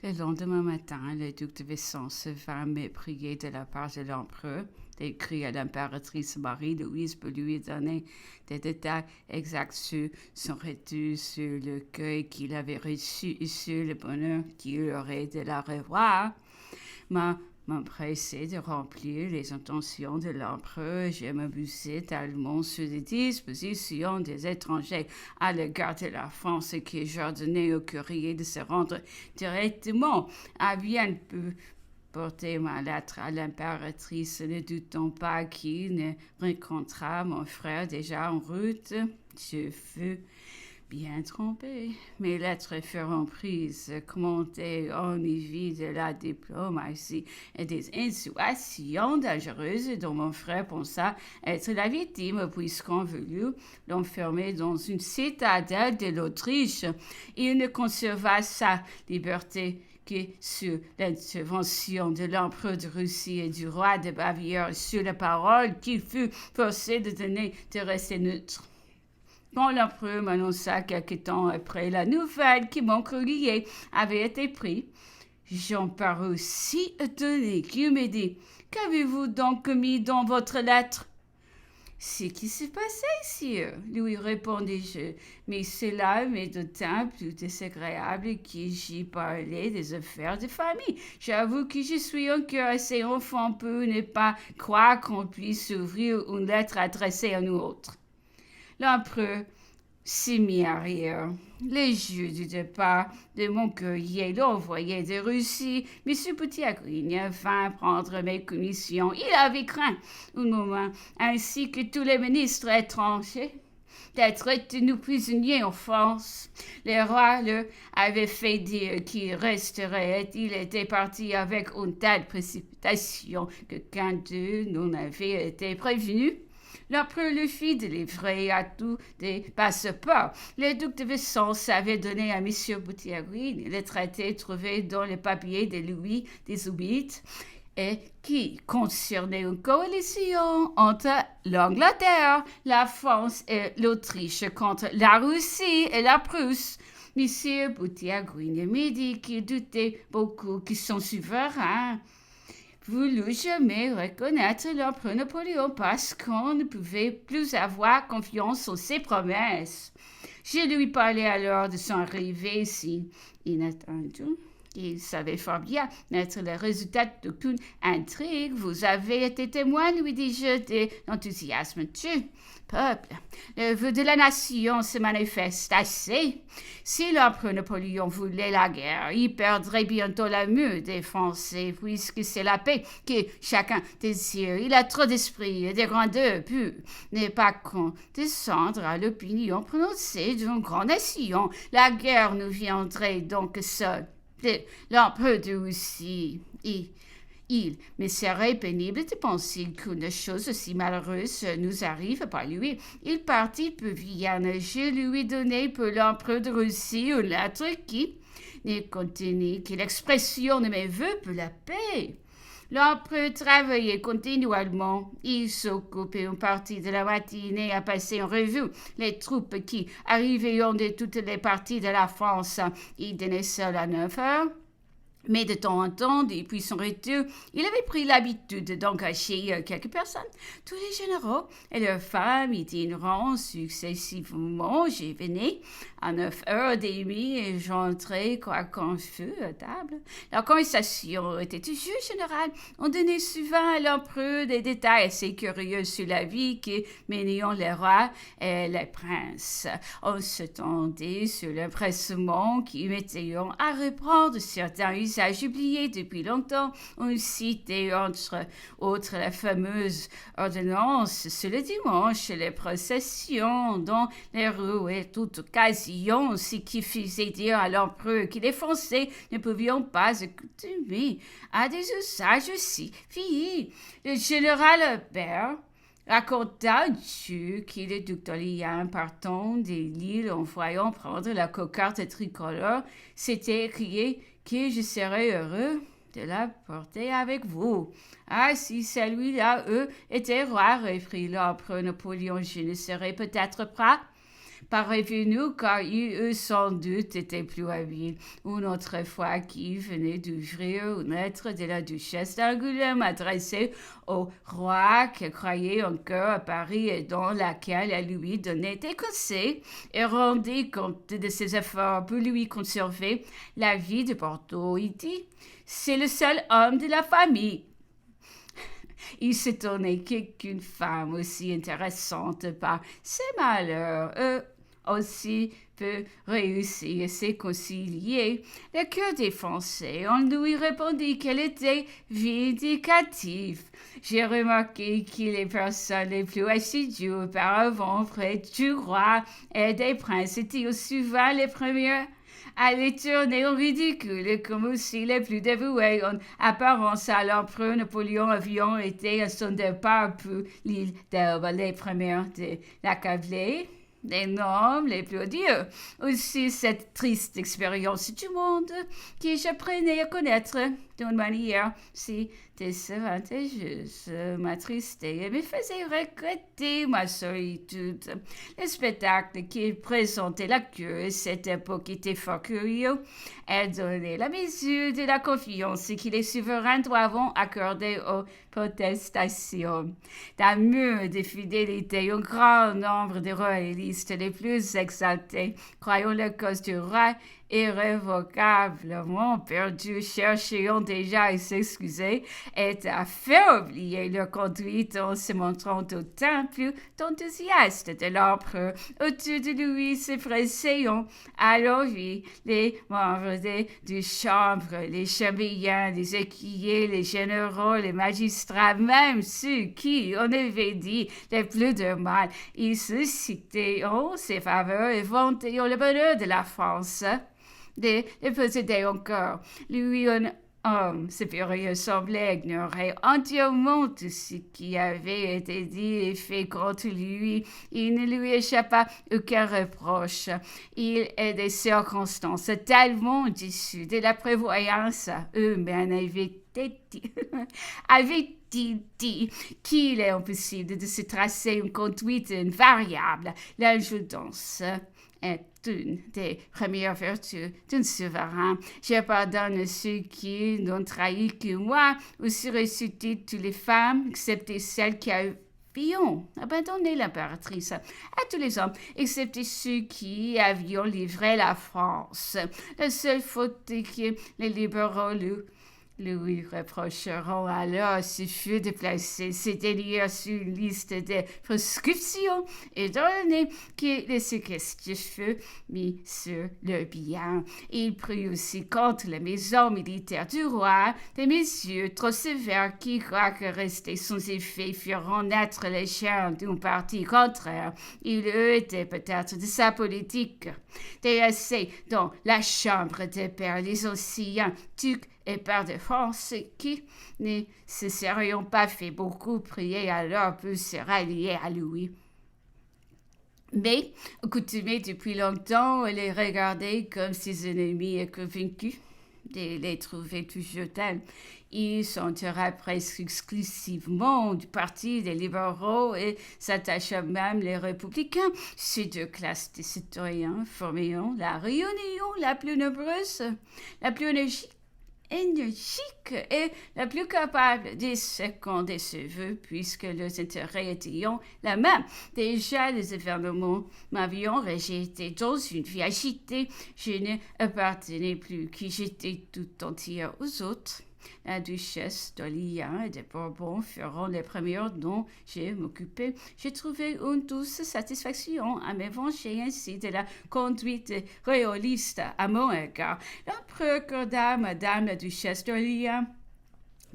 Le lendemain matin, le duc de Vicence vint me prier de la part de l'empereur d'écrire à l'impératrice Marie-Louise pour lui donner des détails exacts sur son retour, sur le cueil qu'il avait reçu et sur le bonheur qu'il aurait de la revoir. M'empressai de remplir les intentions de l'empereur. Je m'abusais tellement sur les dispositions des étrangers à l'égard de la France que j'ordonnais au courrier de se rendre directement à Vienne pour porter ma lettre à l'impératrice, ne doutant pas qu'il ne rencontrât mon frère déjà en route. Je fus bien trompé. Mes lettres furent prises, commentées, on y vit de la diplomatie et des insinuations dangereuses dont mon frère pensa être la victime, puisqu'on voulut l'enfermer dans une citadelle de l'Autriche. Il ne conserva sa liberté que sur l'intervention de l'empereur de Russie et du roi de Bavière, sur la parole qu'il fut forcé de donner de rester neutre. Quand l'empereur m'annonça quelque temps après la nouvelle que mon courrier avait été pris, j'en parus si étonné qu'il me dit « Qu'avez-vous donc mis dans votre lettre ?» « Ce qui s'est passé, sire, lui répondis-je, mais cela m'est d'autant plus désagréable que j'y parlais des affaires de famille. J'avoue que je suis encore assez enfant pour ne pas croire qu'on puisse ouvrir une lettre adressée à nous autres. » L'empereur s'est mis à rire. Les jours du départ de mon courrier l'envoyé de Russie, M. Boutiagrigne vint prendre mes commissions. Il avait craint, au moment, ainsi que tous les ministres étrangers, d'être tenus prisonniers en France. Le roi leur avait fait dire qu'il resterait. Il était parti avec une telle précipitation que qu'un d'eux n'en avait été prévenu. L'empereur lui fit délivrer à tous des passeports. Le duc de Vicence avait donné à M. Boutiagrigne le traité trouvé dans les papiers de Louis XVIII et qui concernait une coalition entre l'Angleterre, la France et l'Autriche contre la Russie et la Prusse. M. Boutiagrigne me dit qu'il doutait beaucoup que son souverain voulut jamais reconnaître l'empereur Napoléon parce qu'on ne pouvait plus avoir confiance en ses promesses. Je lui parlais alors de son arrivée si inattendue. Il savait fort bien être le résultat d'aucune intrigue. Vous avez été témoin, lui dis-je, de l'enthousiasme du peuple. Le vœu de la nation se manifeste assez. Si l'empereur Napoléon voulait la guerre, il perdrait bientôt la mieux des Français, puisque c'est la paix que chacun désire. Il a trop d'esprit et de grandeur pour ne pas condescendre à l'opinion prononcée d'une grande nation. La guerre nous viendrait donc seule. L'empereur de Russie, il me serait pénible de penser qu'une chose aussi malheureuse nous arrive par lui. Il partit pour Vienne. Je lui ai donné pour l'empereur de Russie une lettre qui ne contenait que l'expression de mes vœux pour la paix. L'empereur travaillait continuellement. Il s'occupait une partie de la matinée à passer en revue les troupes qui arrivaient de toutes les parties de la France. Il dînait seul à 9 heures. Mais de temps en temps, depuis son retour, il avait pris l'habitude d'engager quelques personnes. Tous les généraux et leurs femmes itinérant successivement. Je venais à 9h30 et j'entrais quoi qu'on fût à table. La conversation était toujours générale. On donnait souvent à l'empereur des détails assez curieux sur la vie que menaient les rois et les princes. On se tendait sur l'empressement qui mettait à reprendre certains usages oubliés depuis longtemps. On citait entre autres la fameuse ordonnance sur le dimanche, les processions dans les rues et toute occasion, ce qui faisait dire à l'empereur que les Français ne pouvaient pas accoutumer à des usages aussi vieillis. Le général Albert raconta que le duc d'Orléans, partant de Lille en voyant prendre la cocarde tricolore, s'était écrié que je serais heureux de la porter avec vous. Ah, si celui-là, était roi, reprit l'empereur Napoléon, je ne serais peut-être pas parvenus car eux sans doute étaient plus habiles. Une autre fois qui venait d'ouvrir une lettre de la duchesse d'Angoulême adressée au roi qui croyait encore à Paris et dans laquelle elle lui donnait des conseils et rendait compte de ses efforts pour lui conserver la vie de Bordeaux. Il dit « C'est le seul homme de la famille. » Il s'étonnait qu'une femme aussi intéressante par ses malheurs aussi peut réussir à se concilier le cœur des Français. On lui répondit qu'elle était vindicative. J'ai remarqué que les personnes les plus assidues auparavant près du roi et des princes étaient souvent les premières à les tourner en ridicule, comme aussi les plus dévoués en apparence à l'empereur Napoléon avions été à son départ pour l'île d'Elbe, les premières de l'accabler. Les noms les plus odieux. Aussi cette triste expérience du monde que j'apprenais à connaître d'une manière si désavantageuse m'attristait et me faisait regretter ma solitude. Le spectacle qui présentait la queue à cette époque était fort curieux et donnait la mesure de la confiance que les souverains doivent accorder aux protestations. D'amour, de fidélité, un grand nombre de royalistes les plus exaltés, croyant la cause du roi irrévocablement perdu, cherchant déjà à s'excuser et à faire oublier leur conduite en se montrant autant plus enthousiastes de l'empereur. Autour de lui se pressaient à l'envie les membres du chambre, les chambellans, les écuyers, les généraux, les magistrats, même ceux qui, on avait dit, les plus de mal, ils suscitaient en ses faveurs et vantaient le bonheur de la France. Les possédait encore. Lui, un homme supérieur semblait ignorer entièrement tout ce qui avait été dit et fait contre lui. Il ne lui échappa aucun reproche. Il est des circonstances tellement issues de la prévoyance humaine avait-il dit qu'il est impossible de se tracer une conduite invariable. L'indulgence est une des premières vertus d'un souverain. Je pardonne ceux qui n'ont trahi que moi, aussi ressuscité toutes les femmes, excepté celles qui avions abandonné l'impératrice, à tous les hommes, excepté ceux qui avions livré la France. La seule faute est que les libéraux lui reprocheront alors ce fut de placer ces délires sur une liste de prescriptions et d'ordonner que les séquestres furent mis sur le bien. Il prit aussi contre la maison militaire du roi des mesures trop sévères qui, quoique restées sans effet, firent naître les chiens d'un parti contraire. Il eût été peut-être de sa politique délaissé dans la chambre des pairs les anciens ducs et pères de France qui ne se serions pas fait beaucoup prier alors pour se rallier à Louis. Mais, accoutumés depuis longtemps à les regarder comme ses ennemis et convaincus de les trouver toujours tels, il s'entira presque exclusivement du parti des libéraux et s'attacha même les républicains. Ces deux classes de citoyens formaient la réunion la plus nombreuse, la plus énergique et la plus capable de seconder ses vœux, puisque leurs intérêts étaient la même. Déjà, les événements m'avaient rejeté dans une vie agitée. Je ne appartenais plus, que j'étais tout entière aux autres. La duchesse d'Orléans et de Bourbon furent les premières dont j'ai m'occupé. J'ai trouvé une douce satisfaction à me venger ainsi de la conduite royaliste à mon égard. L'empereur accorda à madame la duchesse d'Orléans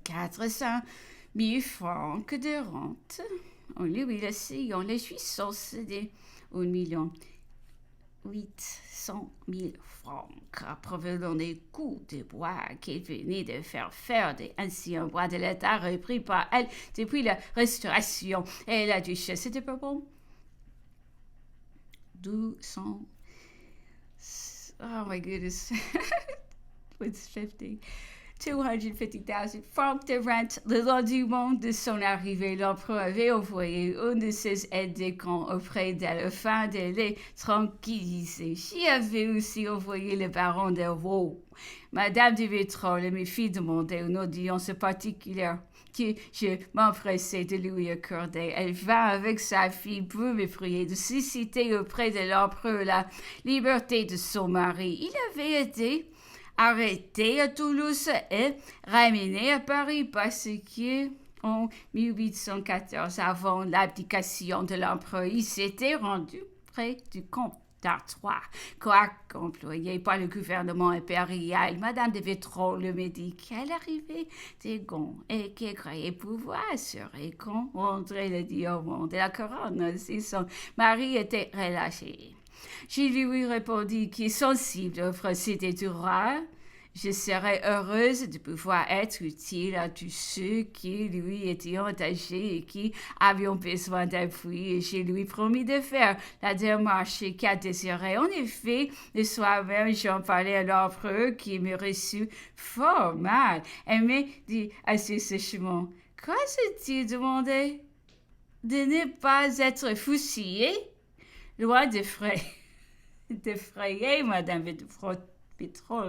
400 000 francs de rente. On lui laissait les jouissances de 1,8 million francs provenant des coups de bois qu'il venait de faire des anciens bois de l'État repris par elle depuis la Restauration. Et la duchesse de Bourbon 200. Oh my goodness. What's 50? 250,000 francs de rente. Le lendemain de son arrivée, l'empereur avait envoyé un de ses aides-de-camp auprès d'elle afin de les tranquilliser. J'y avais aussi envoyé le baron de Vaux. Madame de Vitrolles me fit demander une audience particulière que je m'empressais de lui accorder. Elle vint avec sa fille pour me prier de susciter auprès de l'empereur la liberté de son mari. Il avait été arrêté à Toulouse et ramené à Paris parce que en 1814, avant l'abdication de l'empereur, il s'était rendu près du comte d'Artois, quoique employé par le gouvernement impérial. Madame de Vitrolles me dit qu'elle arrivait des Gonds et qu'elle croyait pouvoir assurer qu'on rendrait le diamant de la couronne si son mari était relâché. Je lui répondis que sensible aux procédés du roi, je serais heureuse de pouvoir être utile à tous ceux qui lui étaient attachés et qui avaient besoin d'appui. Et je lui promis de faire la démarche qu'elle désirait. En effet, le soir même, j'en parlais à l'empereur qui me reçut fort mal. Elle me dit assez sèchement: « Qu'as-tu demandé? De ne pas être fusillé? » Loin d'effrayer Madame Vitrolles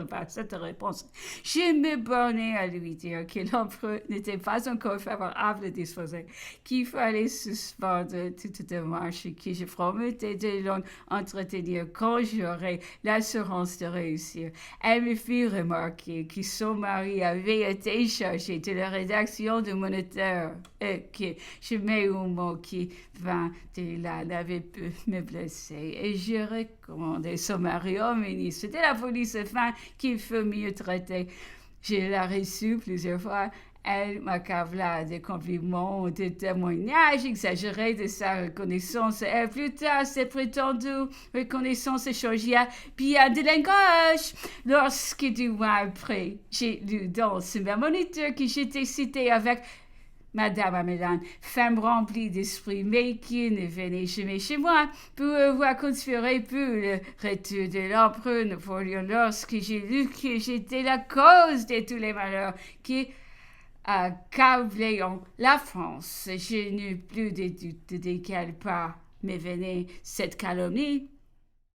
par cette réponse, je me bornais à lui dire que l'empereur n'était pas encore favorable disposé, qu'il fallait suspendre toute démarche et que je promettais de l'entretenir quand j'aurais l'assurance de réussir. Elle me fit remarquer que son mari avait été chargé de la rédaction du Moniteur et que je mets un mot qui vint de là n'avait pu me blesser. Et je recommandais son mari au ministre de la police afin qu'il fût mieux traité. Je l'ai reçue plusieurs fois. Elle m'accabla de compliments, de témoignages exagérés de sa reconnaissance. Et plus tard, cette prétendue reconnaissance changea bien de langage. Lorsque, du mois après, j'ai lu dans ce même Moniteur que j'étais citée avec Madame Amélan, femme remplie d'esprit, mais qui ne venait jamais chez moi pour avoir conspiré pour le retour de l'empereur Napoléon. Lorsque j'ai lu que j'étais la cause de tous les malheurs qui accablaient la France, je n'eus plus de doute de quelle part me venait cette calomnie.